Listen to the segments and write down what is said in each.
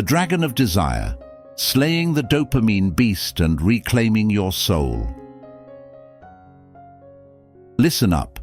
The Dragon of Desire, slaying the dopamine beast and reclaiming your soul. Listen up,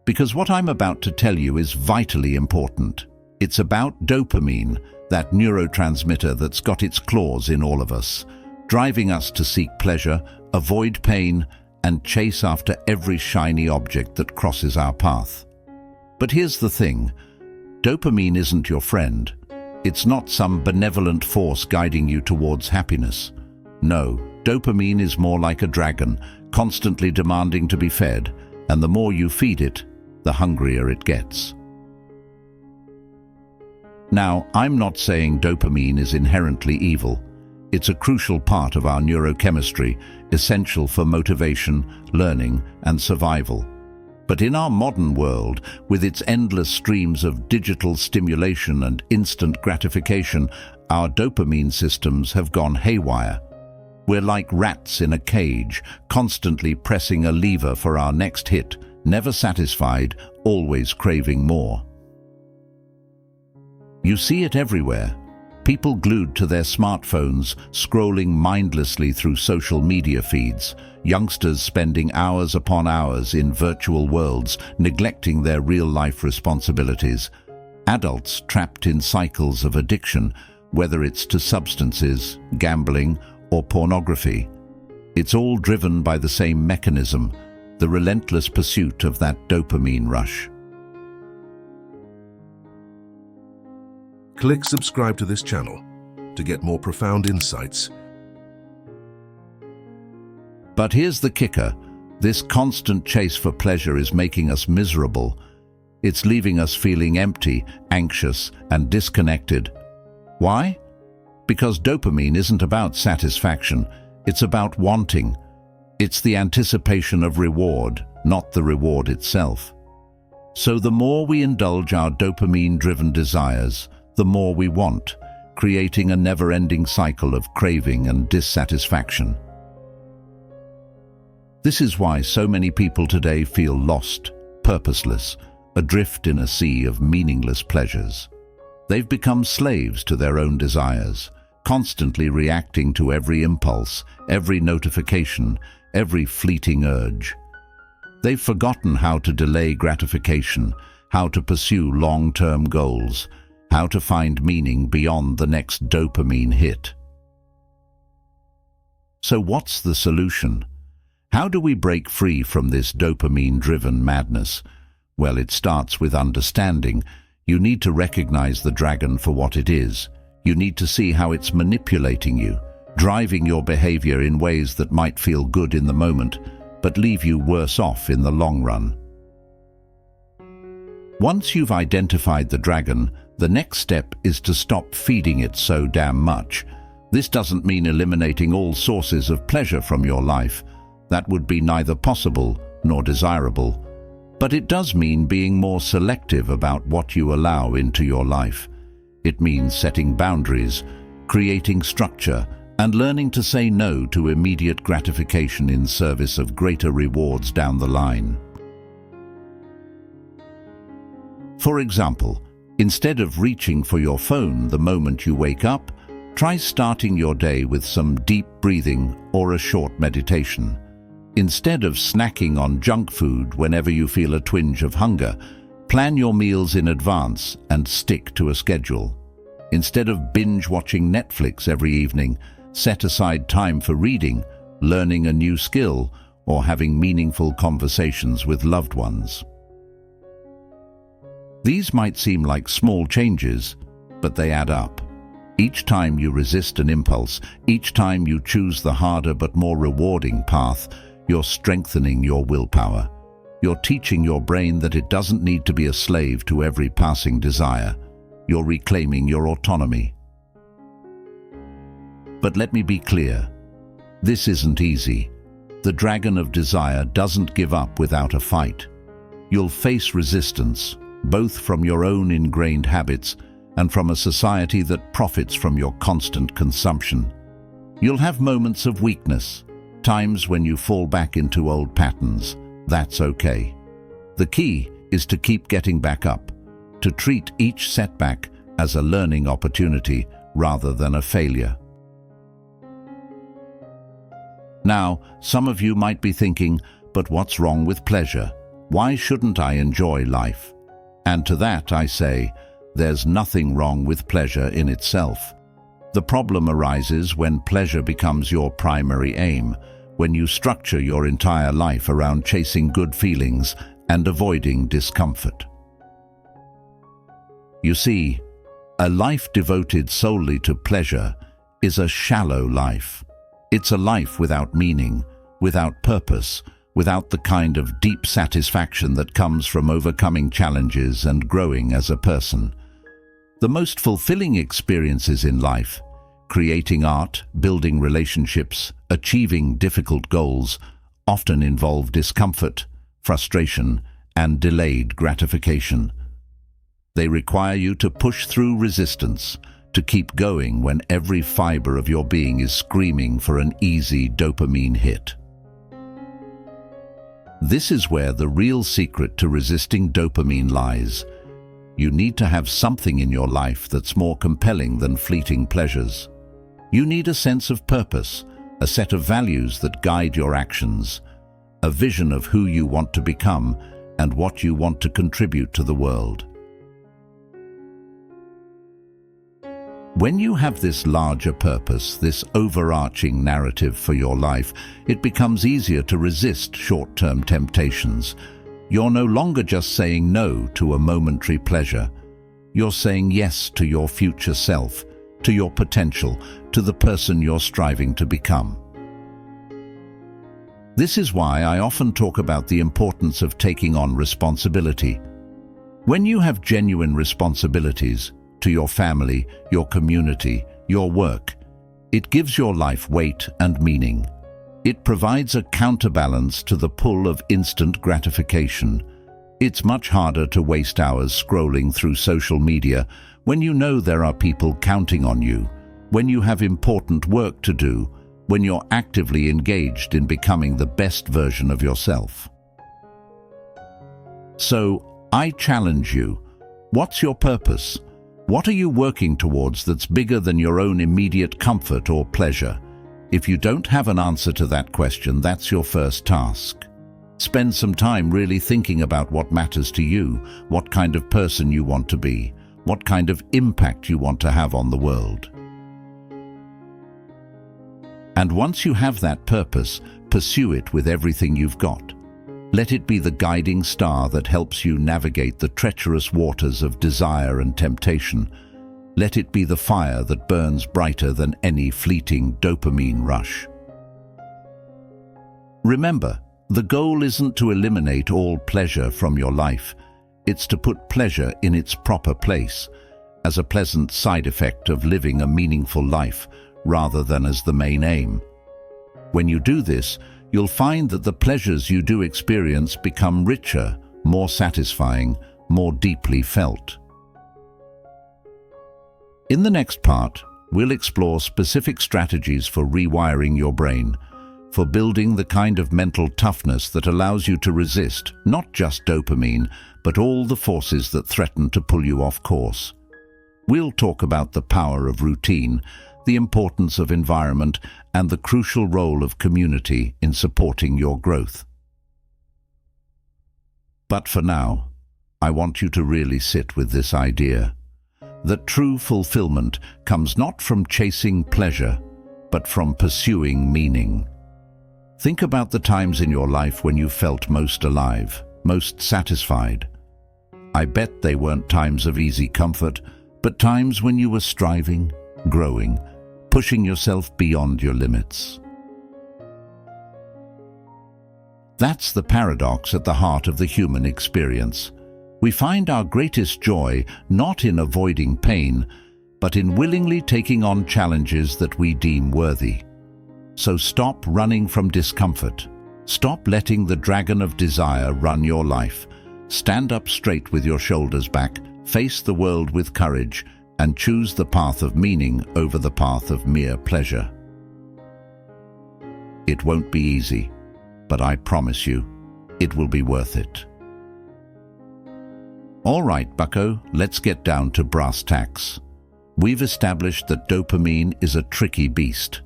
because what I'm about to tell you is vitally important. It's about dopamine, that neurotransmitter that's got its claws in all of us, driving us to seek pleasure, avoid pain, and chase after every shiny object that crosses our path. But here's the thing, dopamine isn't your friend. It's not some benevolent force guiding you towards happiness. No, dopamine is more like a dragon, constantly demanding to be fed, and the more you feed it, the hungrier it gets. Now, I'm not saying dopamine is inherently evil. It's a crucial part of our neurochemistry, essential for motivation, learning, and survival. But in our modern world, with its endless streams of digital stimulation and instant gratification, our dopamine systems have gone haywire. We're like rats in a cage, constantly pressing a lever for our next hit, never satisfied, always craving more. You see it everywhere. People glued to their smartphones, scrolling mindlessly through social media feeds, youngsters spending hours upon hours in virtual worlds, neglecting their real-life responsibilities, adults trapped in cycles of addiction, whether it's to substances, gambling, or pornography. It's all driven by the same mechanism, the relentless pursuit of that dopamine rush. Click subscribe to this channel to get more profound insights. But here's the kicker. This constant chase for pleasure is making us miserable. It's leaving us feeling empty, anxious, and disconnected. Why? Because dopamine isn't about satisfaction, it's about wanting. It's the anticipation of reward, not the reward itself. So the more we indulge our dopamine-driven desires, the more we want, creating a never-ending cycle of craving and dissatisfaction. This is why so many people today feel lost, purposeless, adrift in a sea of meaningless pleasures. They've become slaves to their own desires, constantly reacting to every impulse, every notification, every fleeting urge. They've forgotten how to delay gratification, how to pursue long-term goals, how to find meaning beyond the next dopamine hit. So what's the solution? How do we break free from this dopamine-driven madness? Well, it starts with understanding. You need to recognize the dragon for what it is. You need to see how it's manipulating you, driving your behavior in ways that might feel good in the moment, but leave you worse off in the long run. Once you've identified the dragon, the next step is to stop feeding it so damn much. This doesn't mean eliminating all sources of pleasure from your life. That would be neither possible nor desirable. But it does mean being more selective about what you allow into your life. It means setting boundaries, creating structure, and learning to say no to immediate gratification in service of greater rewards down the line. For example, instead of reaching for your phone the moment you wake up, try starting your day with some deep breathing or a short meditation. Instead of snacking on junk food whenever you feel a twinge of hunger, plan your meals in advance and stick to a schedule. Instead of binge-watching Netflix every evening, set aside time for reading, learning a new skill, or having meaningful conversations with loved ones. These might seem like small changes, but they add up. Each time you resist an impulse, each time you choose the harder but more rewarding path, you're strengthening your willpower. You're teaching your brain that it doesn't need to be a slave to every passing desire. You're reclaiming your autonomy. But let me be clear, this isn't easy. The dragon of desire doesn't give up without a fight. You'll face resistance, both from your own ingrained habits and from a society that profits from your constant consumption. You'll have moments of weakness, times when you fall back into old patterns. That's okay. The key is to keep getting back up, to treat each setback as a learning opportunity rather than a failure. Now, some of you might be thinking, but what's wrong with pleasure? Why shouldn't I enjoy life? And to that I say, there's nothing wrong with pleasure in itself. The problem arises when pleasure becomes your primary aim, when you structure your entire life around chasing good feelings and avoiding discomfort. You see, a life devoted solely to pleasure is a shallow life. It's a life without meaning, without purpose, without the kind of deep satisfaction that comes from overcoming challenges and growing as a person. The most fulfilling experiences in life, creating art, building relationships, achieving difficult goals, often involve discomfort, frustration, and delayed gratification. They require you to push through resistance, to keep going when every fiber of your being is screaming for an easy dopamine hit. This is where the real secret to resisting dopamine lies. You need to have something in your life that's more compelling than fleeting pleasures. You need a sense of purpose, a set of values that guide your actions, a vision of who you want to become and what you want to contribute to the world. When you have this larger purpose, this overarching narrative for your life, it becomes easier to resist short-term temptations. You're no longer just saying no to a momentary pleasure. You're saying yes to your future self, to your potential, to the person you're striving to become. This is why I often talk about the importance of taking on responsibility. When you have genuine responsibilities, to your family, your community, your work, it gives your life weight and meaning. It provides a counterbalance to the pull of instant gratification. It's much harder to waste hours scrolling through social media when you know there are people counting on you, when you have important work to do, when you're actively engaged in becoming the best version of yourself. So, I challenge you, what's your purpose? What are you working towards that's bigger than your own immediate comfort or pleasure? If you don't have an answer to that question, that's your first task. Spend some time really thinking about what matters to you, what kind of person you want to be, what kind of impact you want to have on the world. And once you have that purpose, pursue it with everything you've got. Let it be the guiding star that helps you navigate the treacherous waters of desire and temptation. Let it be the fire that burns brighter than any fleeting dopamine rush. Remember, the goal isn't to eliminate all pleasure from your life. It's to put pleasure in its proper place, as a pleasant side effect of living a meaningful life, rather than as the main aim. When you do this, you'll find that the pleasures you do experience become richer, more satisfying, more deeply felt. In the next part, we'll explore specific strategies for rewiring your brain, for building the kind of mental toughness that allows you to resist not just dopamine, but all the forces that threaten to pull you off course. We'll talk about the power of routine, the importance of environment, and the crucial role of community in supporting your growth. But for now, I want you to really sit with this idea that true fulfillment comes not from chasing pleasure, but from pursuing meaning. Think about the times in your life when you felt most alive, most satisfied. I bet they weren't times of easy comfort, but times when you were striving, growing, pushing yourself beyond your limits. That's the paradox at the heart of the human experience. We find our greatest joy not in avoiding pain, but in willingly taking on challenges that we deem worthy. So stop running from discomfort. Stop letting the dragon of desire run your life. Stand up straight with your shoulders back, face the world with courage, and choose the path of meaning over the path of mere pleasure. It won't be easy, but I promise you, it will be worth it. All right, bucko, let's get down to brass tacks. We've established that dopamine is a tricky beast,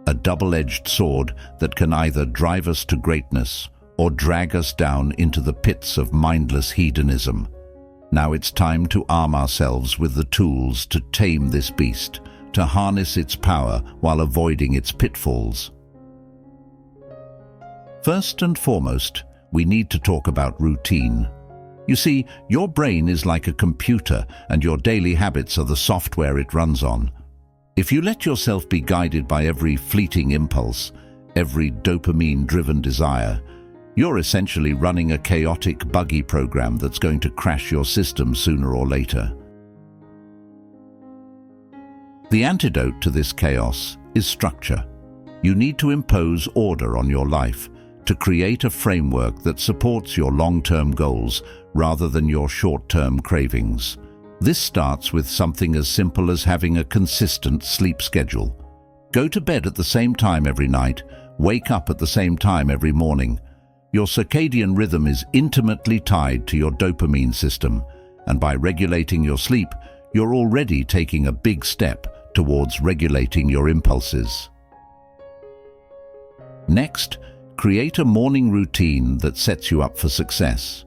a double-edged sword that can either drive us to greatness or drag us down into the pits of mindless hedonism. Now it's time to arm ourselves with the tools to tame this beast, to harness its power while avoiding its pitfalls. First and foremost, we need to talk about routine. You see, your brain is like a computer, and your daily habits are the software it runs on. If you let yourself be guided by every fleeting impulse, every dopamine-driven desire, you're essentially running a chaotic, buggy program that's going to crash your system sooner or later. The antidote to this chaos is structure. You need to impose order on your life, to create a framework that supports your long-term goals rather than your short-term cravings. This starts with something as simple as having a consistent sleep schedule. Go to bed at the same time every night, wake up at the same time every morning. Your circadian rhythm is intimately tied to your dopamine system, and by regulating your sleep, you're already taking a big step towards regulating your impulses. Next, create a morning routine that sets you up for success.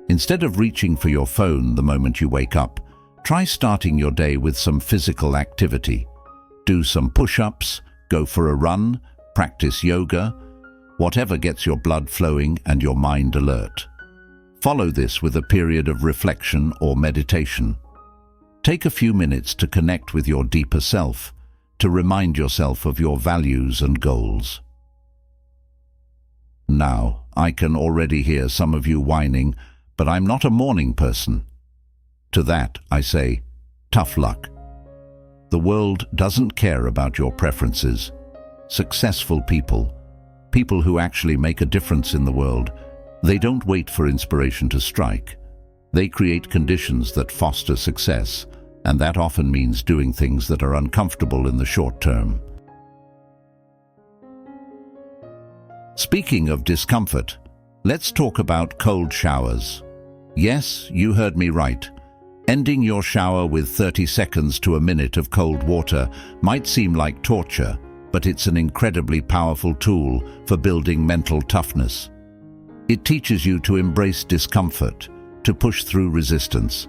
Instead of reaching for your phone the moment you wake up, try starting your day with some physical activity. Do some push-ups, go for a run, practice yoga, whatever gets your blood flowing and your mind alert. Follow this with a period of reflection or meditation. Take a few minutes to connect with your deeper self, to remind yourself of your values and goals. Now, I can already hear some of you whining, but I'm not a morning person. To that, I say, tough luck. The world doesn't care about your preferences. Successful people, people who actually make a difference in the world, they don't wait for inspiration to strike. They create conditions that foster success, and that often means doing things that are uncomfortable in the short term. Speaking of discomfort, let's talk about cold showers. Yes, you heard me right. Ending your shower with 30 seconds to a minute of cold water might seem like torture, but it's an incredibly powerful tool for building mental toughness. It teaches you to embrace discomfort, to push through resistance.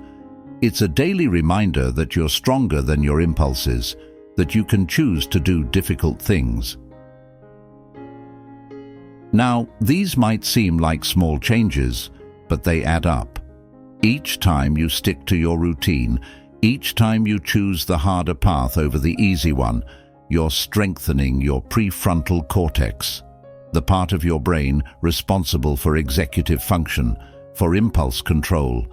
It's a daily reminder that you're stronger than your impulses, that you can choose to do difficult things. Now, these might seem like small changes, but they add up. Each time you stick to your routine, each time you choose the harder path over the easy one, you're strengthening your prefrontal cortex, the part of your brain responsible for executive function, for impulse control.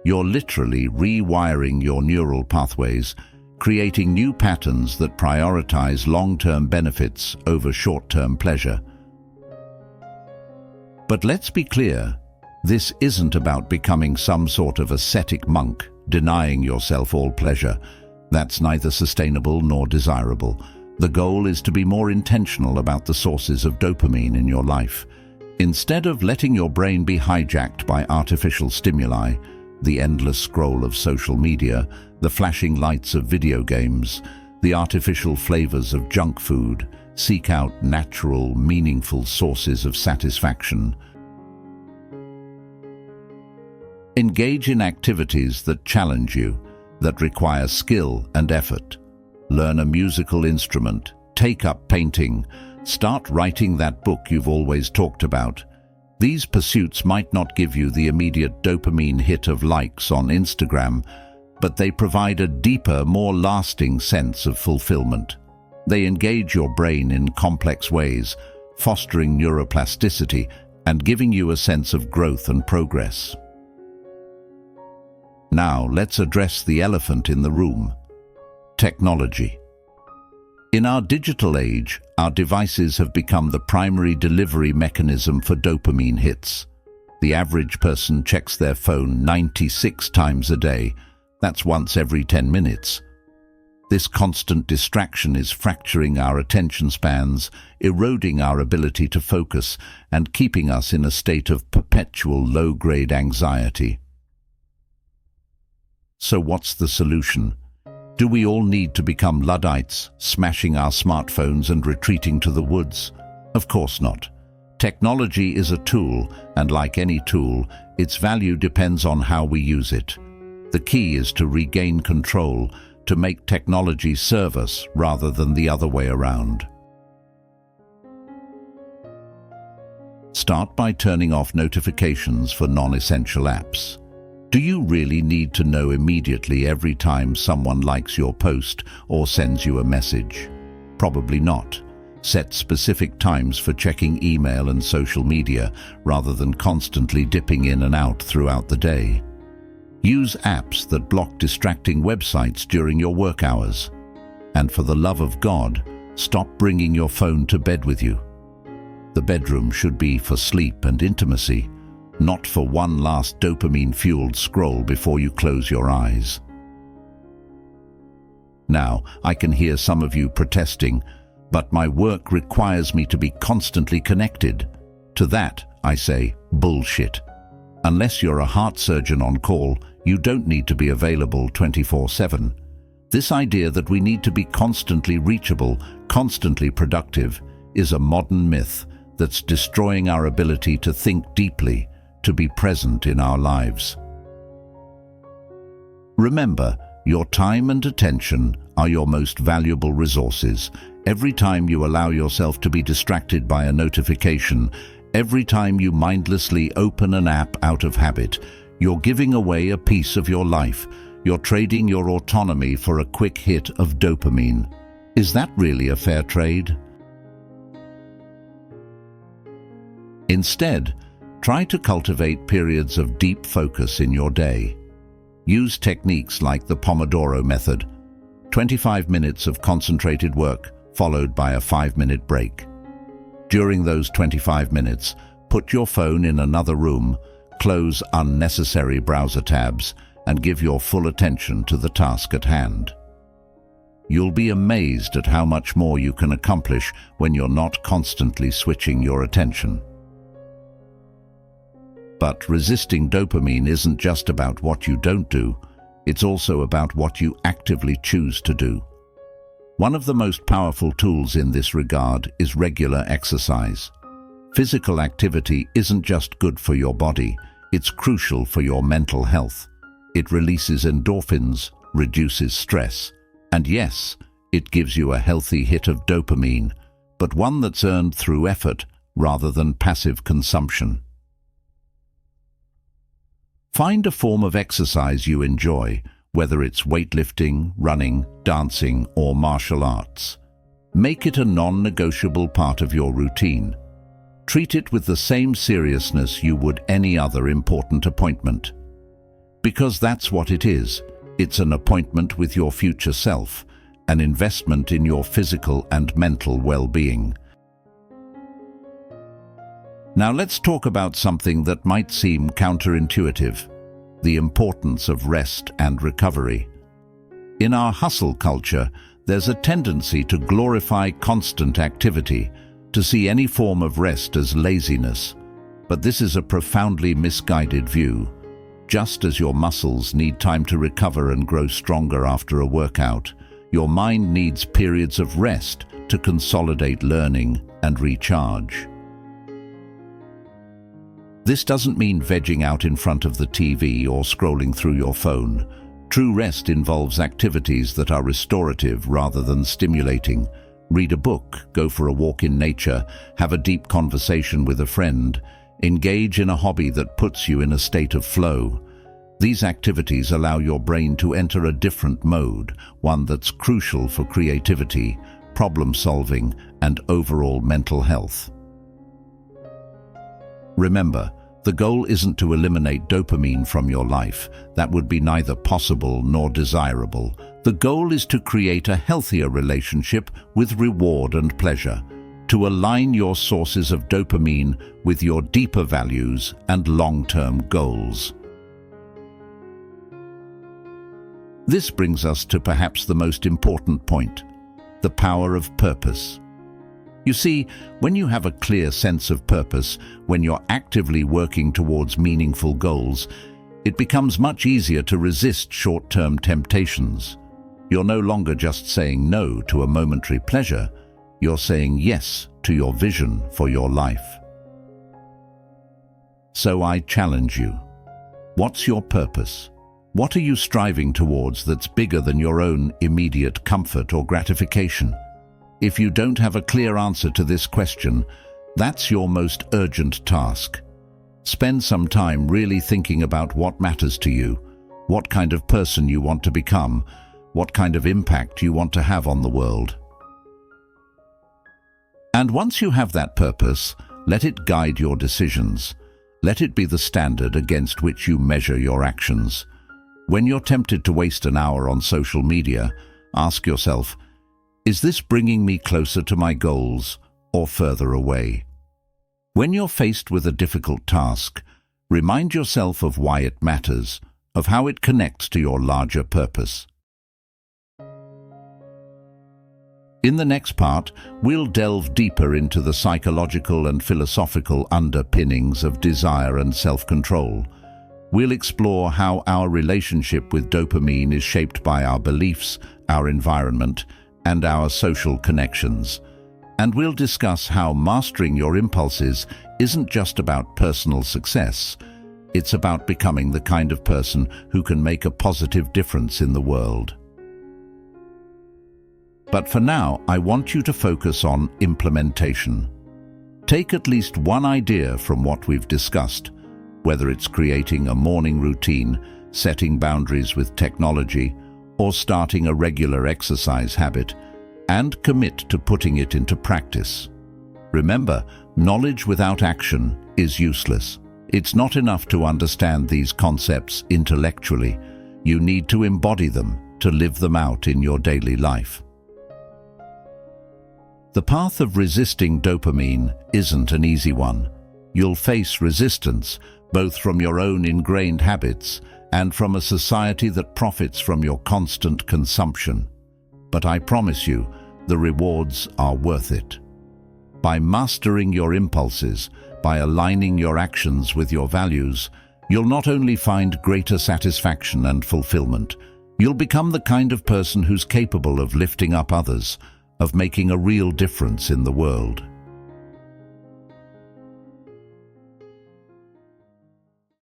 You're literally rewiring your neural pathways, creating new patterns that prioritize long-term benefits over short-term pleasure. But let's be clear, this isn't about becoming some sort of ascetic monk, denying yourself all pleasure. That's neither sustainable nor desirable. The goal is to be more intentional about the sources of dopamine in your life. Instead of letting your brain be hijacked by artificial stimuli, the endless scroll of social media, the flashing lights of video games, the artificial flavors of junk food, seek out natural, meaningful sources of satisfaction. Engage in activities that challenge you, that require skill and effort. Learn a musical instrument, take up painting, start writing that book you've always talked about. These pursuits might not give you the immediate dopamine hit of likes on Instagram, but they provide a deeper, more lasting sense of fulfillment. They engage your brain in complex ways, fostering neuroplasticity and giving you a sense of growth and progress. Now, let's address the elephant in the room: technology. In our digital age, our devices have become the primary delivery mechanism for dopamine hits. The average person checks their phone 96 times a day. That's once every 10 minutes. This constant distraction is fracturing our attention spans, eroding our ability to focus, and keeping us in a state of perpetual low-grade anxiety. So what's the solution? Do we all need to become Luddites, smashing our smartphones and retreating to the woods? Of course not. Technology is a tool, and like any tool, its value depends on how we use it. The key is to regain control, to make technology serve us rather than the other way around. Start by turning off notifications for non-essential apps. Do you really need to know immediately every time someone likes your post or sends you a message? Probably not. Set specific times for checking email and social media rather than constantly dipping in and out throughout the day. Use apps that block distracting websites during your work hours. And for the love of God, stop bringing your phone to bed with you. The bedroom should be for sleep and intimacy, not for one last dopamine-fueled scroll before you close your eyes. Now, I can hear some of you protesting, but my work requires me to be constantly connected. To that, I say, bullshit. Unless you're a heart surgeon on call, you don't need to be available 24/7. This idea that we need to be constantly reachable, constantly productive, is a modern myth that's destroying our ability to think deeply, to be present in our lives. Remember, your time and attention are your most valuable resources. Every time you allow yourself to be distracted by a notification, every time you mindlessly open an app out of habit, you're giving away a piece of your life. You're trading your autonomy for a quick hit of dopamine. Is that really a fair trade? Instead, try to cultivate periods of deep focus in your day. Use techniques like the Pomodoro method, 25 minutes of concentrated work followed by a 5-minute break. During those 25 minutes, put your phone in another room, close unnecessary browser tabs, and give your full attention to the task at hand. You'll be amazed at how much more you can accomplish when you're not constantly switching your attention. But resisting dopamine isn't just about what you don't do, it's also about what you actively choose to do. One of the most powerful tools in this regard is regular exercise. Physical activity isn't just good for your body, it's crucial for your mental health. It releases endorphins, reduces stress, and yes, it gives you a healthy hit of dopamine, but one that's earned through effort rather than passive consumption. Find a form of exercise you enjoy, whether it's weightlifting, running, dancing, or martial arts. Make it a non-negotiable part of your routine. Treat it with the same seriousness you would any other important appointment. Because that's what it is. It's an appointment with your future self, an investment in your physical and mental well-being. Now let's talk about something that might seem counterintuitive: the importance of rest and recovery. In our hustle culture, there's a tendency to glorify constant activity, to see any form of rest as laziness. But this is a profoundly misguided view. Just as your muscles need time to recover and grow stronger after a workout, your mind needs periods of rest to consolidate learning and recharge. This doesn't mean vegging out in front of the TV or scrolling through your phone. True rest involves activities that are restorative rather than stimulating. Read a book, go for a walk in nature, have a deep conversation with a friend, engage in a hobby that puts you in a state of flow. These activities allow your brain to enter a different mode, one that's crucial for creativity, problem-solving, and overall mental health. Remember, the goal isn't to eliminate dopamine from your life. That would be neither possible nor desirable. The goal is to create a healthier relationship with reward and pleasure, to align your sources of dopamine with your deeper values and long-term goals. This brings us to perhaps the most important point: the power of purpose. You see, when you have a clear sense of purpose, when you're actively working towards meaningful goals, it becomes much easier to resist short-term temptations. You're no longer just saying no to a momentary pleasure, you're saying yes to your vision for your life. So I challenge you. What's your purpose? What are you striving towards that's bigger than your own immediate comfort or gratification? If you don't have a clear answer to this question, that's your most urgent task. Spend some time really thinking about what matters to you, what kind of person you want to become, what kind of impact you want to have on the world. And once you have that purpose, let it guide your decisions. Let it be the standard against which you measure your actions. When you're tempted to waste an hour on social media, ask yourself, is this bringing me closer to my goals or further away? When you're faced with a difficult task, remind yourself of why it matters, of how it connects to your larger purpose. In the next part, we'll delve deeper into the psychological and philosophical underpinnings of desire and self-control. We'll explore how our relationship with dopamine is shaped by our beliefs, our environment, and our social connections. And we'll discuss how mastering your impulses isn't just about personal success. It's about becoming the kind of person who can make a positive difference in the world. But for now, I want you to focus on implementation. Take at least one idea from what we've discussed, whether it's creating a morning routine, setting boundaries with technology, or starting a regular exercise habit, and commit to putting it into practice. Remember, knowledge without action is useless. It's not enough to understand these concepts intellectually. You need to embody them, to live them out in your daily life. The path of resisting dopamine isn't an easy one. You'll face resistance, both from your own ingrained habits and from a society that profits from your constant consumption. But I promise you, the rewards are worth it. By mastering your impulses, by aligning your actions with your values, you'll not only find greater satisfaction and fulfillment, you'll become the kind of person who's capable of lifting up others, of making a real difference in the world.